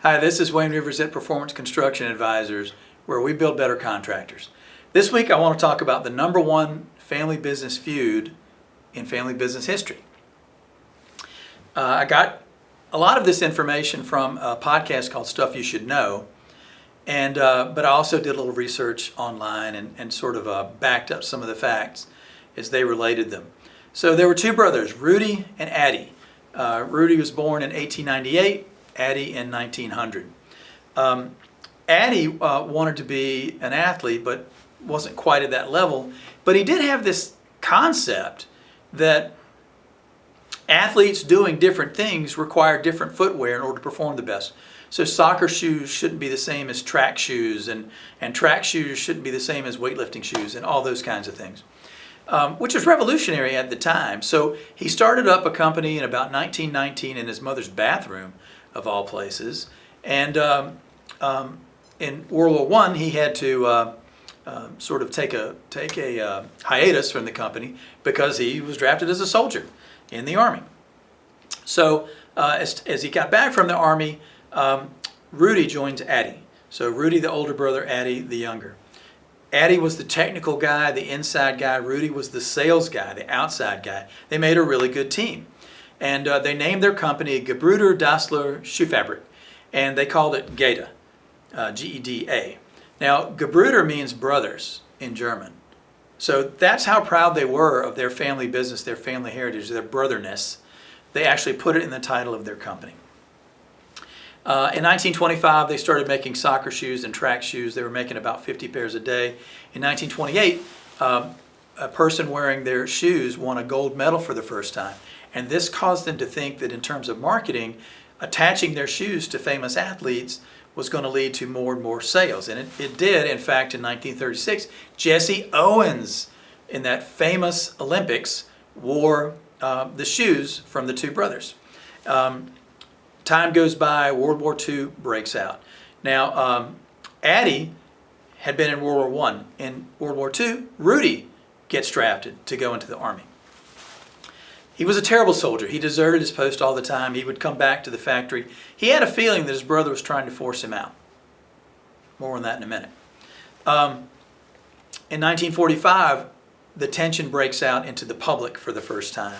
Hi, this is Wayne Rivers at Performance Construction Advisors, where we build better contractors. This week I want to talk about the number one family business feud in family business history. I got a lot of this information from a podcast called Stuff You Should Know, but I also did a little research online and sort of backed up some of the facts as they related them. So there were two brothers, Rudi and Adi. Rudi was born in 1898, Adi in 1900. Adi wanted to be an athlete, but wasn't quite at that level. But he did have this concept that athletes doing different things require different footwear in order to perform the best. So soccer shoes shouldn't be the same as track shoes, and track shoes shouldn't be the same as weightlifting shoes, and all those kinds of things, which was revolutionary at the time. So he started up a company in about 1919 in his mother's bathroom, of all places. And in World War I, he had to sort of take a hiatus from the company because he was drafted as a soldier in the Army. So as he got back from the Army, Rudi joins Adi. So Rudi, the older brother, Adi, the younger. Adi was the technical guy, the inside guy. Rudi was the sales guy, the outside guy. They made a really good team. And they named their company Gebruder Dassler Schuhfabrik, and they called it Geda, G-E-D-A. Now, Gebruder means brothers in German. So that's how proud they were of their family business, their family heritage, their brotherness. They actually put it in the title of their company. In 1925, they started making soccer shoes and track shoes. They were making about 50 pairs a day. In 1928, a person wearing their shoes won a gold medal for the first time. And this caused them to think that in terms of marketing, attaching their shoes to famous athletes was going to lead to more and more sales. And it did. In fact, in 1936, Jesse Owens, in that famous Olympics, wore the shoes from the two brothers. Time goes by, World War II breaks out. Now, Adi had been in World War I. In World War II, Rudi gets drafted to go into the Army. He was a terrible soldier. He deserted his post all the time. He would come back to the factory. He had a feeling that his brother was trying to force him out. More on that in a minute. In 1945, the tension breaks out into the public for the first time.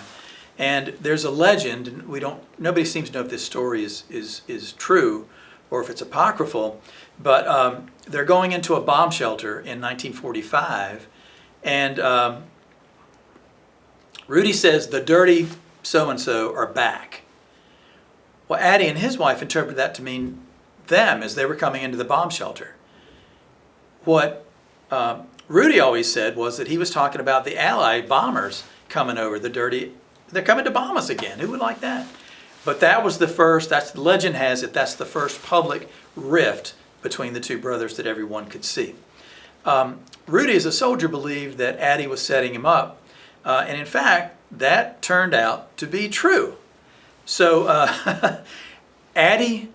And there's a legend, and nobody seems to know if this story is true or if it's apocryphal, but they're going into a bomb shelter in 1945, and Rudi says the dirty so-and-so are back. Well, Adi and his wife interpreted that to mean them as they were coming into the bomb shelter. What Rudi always said was that he was talking about the Allied bombers coming over, they're coming to bomb us again. Who would like that? But that was the first, the legend has it, that's the first public rift between the two brothers that everyone could see. Rudi, as a soldier, believed that Adi was setting him up. And in fact, that turned out to be true. So Adi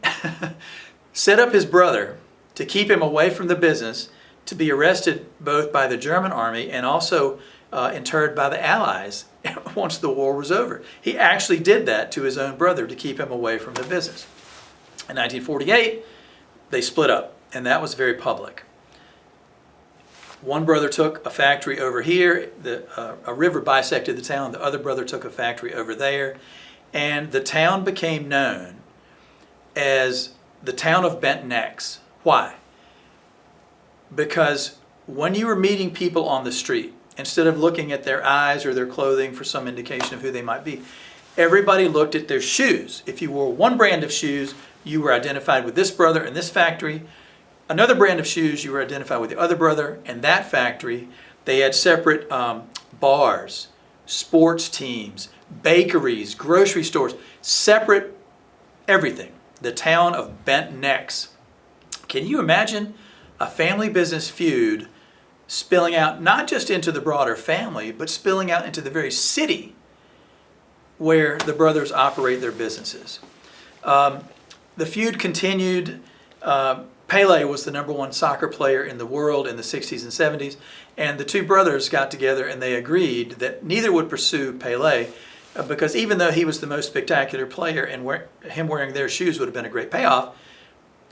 set up his brother to keep him away from the business, to be arrested both by the German army and also interred by the Allies once the war was over. He actually did that to his own brother to keep him away from the business. In 1948, they split up, and that was very public. One brother took a factory over here, a river bisected the town, the other brother took a factory over there, and the town became known as the town of bent necks. Why? Because when you were meeting people on the street, instead of looking at their eyes or their clothing for some indication of who they might be, everybody looked at their shoes. If you wore one brand of shoes, you were identified with this brother in this factory. Another brand of shoes, you were identified with the other brother and that factory. They had separate bars, sports teams, bakeries, grocery stores, separate everything. The town of bent necks. Can you imagine a family business feud spilling out not just into the broader family, but spilling out into the very city where the brothers operate their businesses? The feud continued. Pele was the number one soccer player in the world in the 60s and 70s, and the two brothers got together and they agreed that neither would pursue Pele because even though he was the most spectacular player and him wearing their shoes would have been a great payoff,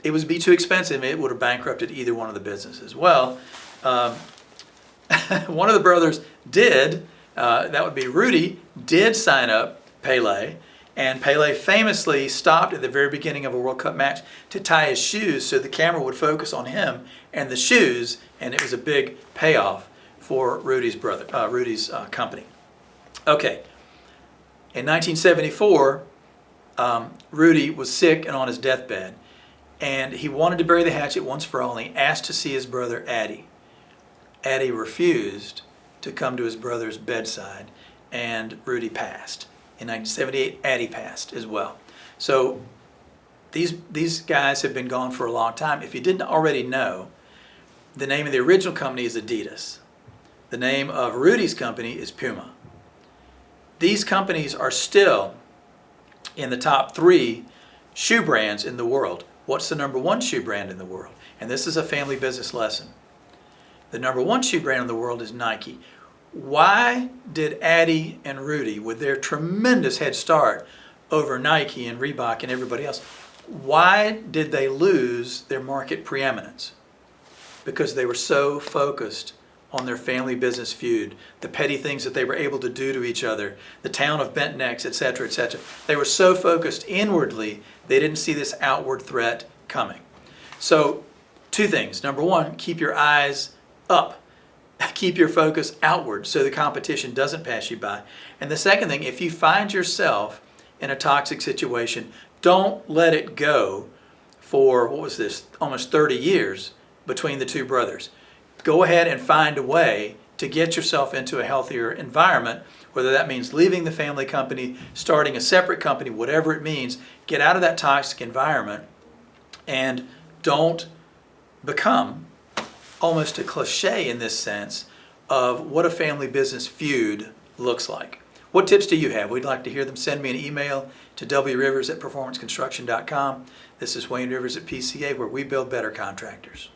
it would be too expensive. It would have bankrupted either one of the businesses. Well, one of the brothers did, that would be Rudi, did sign up Pele. And Pele famously stopped at the very beginning of a World Cup match to tie his shoes so the camera would focus on him and the shoes, and it was a big payoff for Rudi's company. Okay, in 1974, Rudi was sick and on his deathbed, and he wanted to bury the hatchet once for all, and he asked to see his brother Adi. Adi refused to come to his brother's bedside, and Rudi passed. In 1978, Adi passed as well. So these guys have been gone for a long time. If you didn't already know, the name of the original company is Adidas. The name of Rudi's company is Puma. These companies are still in the top 3 shoe brands in the world. What's the number 1 shoe brand in the world? And this is a family business lesson. The number 1 shoe brand in the world is Nike. Why did Adi and Rudi, with their tremendous head start over Nike and Reebok and everybody else, why did they lose their market preeminence? Because they were so focused on their family business feud, the petty things that they were able to do to each other, the town of bent necks, etc., etc. They were so focused inwardly, they didn't see this outward threat coming. So, 2 things. Number 1, keep your eyes up. Keep your focus outward so the competition doesn't pass you by. And the second thing, if you find yourself in a toxic situation, don't let it go for, almost 30 years between the 2 brothers. Go ahead and find a way to get yourself into a healthier environment, whether that means leaving the family company, starting a separate company, whatever it means. Get out of that toxic environment and don't become almost a cliche in this sense of what a family business feud looks like. What tips do you have? We'd like to hear them. Send me an email to wrivers@performanceconstruction.com. This is Wayne Rivers at PCA, where we build better contractors.